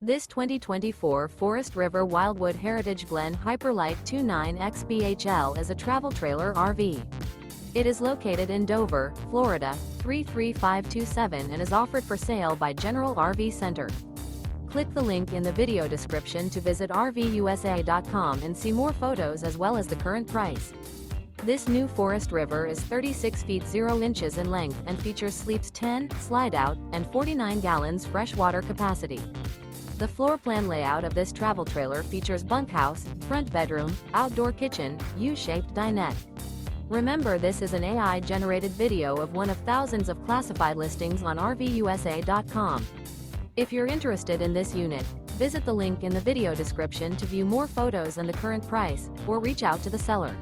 This 2024 Forest River Wildwood Heritage Glen Hyper-Lyte 29XBHL is a travel trailer RV. It is located in Dover, Florida, 33527 and is offered for sale by General RV Center. Click the link in the video description to visit RVUSA.com and see more photos as well as the current price. This new Forest River is 36 feet 0 inches in length and features sleeps 10, slide-out, and 49 gallons freshwater capacity. The floor plan layout of this travel trailer features bunkhouse, front bedroom, outdoor kitchen, U-shaped dinette. Remember, this is an AI-generated video of one of thousands of classified listings on RVUSA.com. If you're interested in this unit, visit the link in the video description to view more photos and the current price, or reach out to the seller.